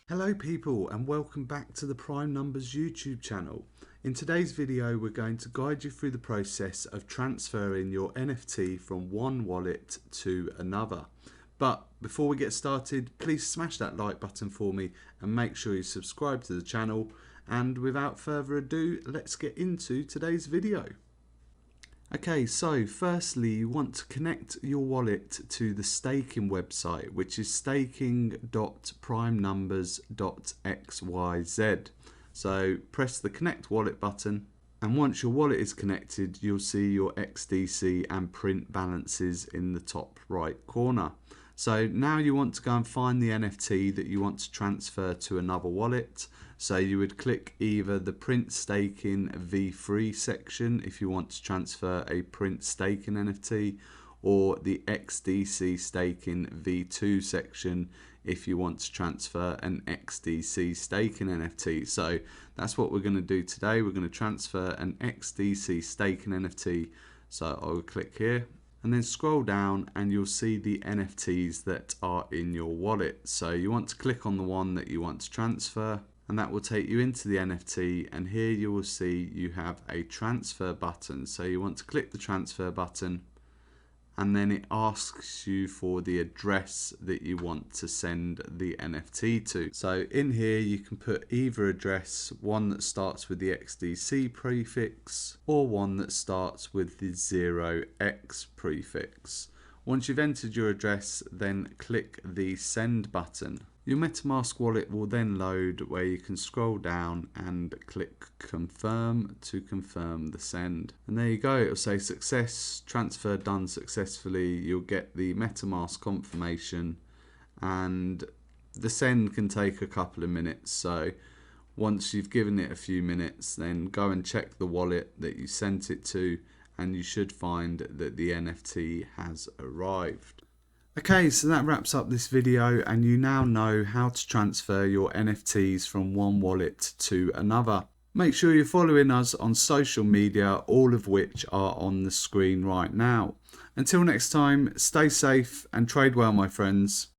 Hello people, and welcome back to the Prime Numbers YouTube channel. In today's video we're going to guide you through the process of transferring your NFT from one wallet to another. But before we get started, please smash that like button for me and make sure you subscribe to the channel. And without further ado, let's get into today's video. Okay, so firstly you want to connect your wallet to the staking website, which is staking.primenumbers.xyz. So press the connect wallet button, and once your wallet is connected you'll see your XDC and print balances in the top right corner. So now you want to go and find the NFT that you want to transfer to another wallet. So you would click either the print staking v3 section if you want to transfer a print staking NFT, or the XDC staking v2 section if you want to transfer an XDC staking NFT. So that's what we're going to do today. We're going to transfer an XDC staking NFT. So I will click here and then scroll down and you'll see the NFTs that are in your wallet. So you want to click on the one that you want to transfer, and that will take you into the NFT, and here you will see you have a transfer button. So you want to click the transfer button, and then it asks you for the address that you want to send the NFT to. So in here you can put either address, one that starts with the XDC prefix or one that starts with the 0x prefix. Once you've entered your address, then click the send button. Your MetaMask wallet will then load, where you can scroll down and click confirm to confirm the send. And there you go, it'll say success, transfer done successfully. You'll get the MetaMask confirmation, and the send can take a couple of minutes. So once you've given it a few minutes, then go and check the wallet that you sent it to, and you should find that the NFT has arrived. Okay, so that wraps up this video, and you now know how to transfer your NFTs from one wallet to another. Make sure you're following us on social media, all of which are on the screen right now. Until next time, stay safe and trade well, my friends.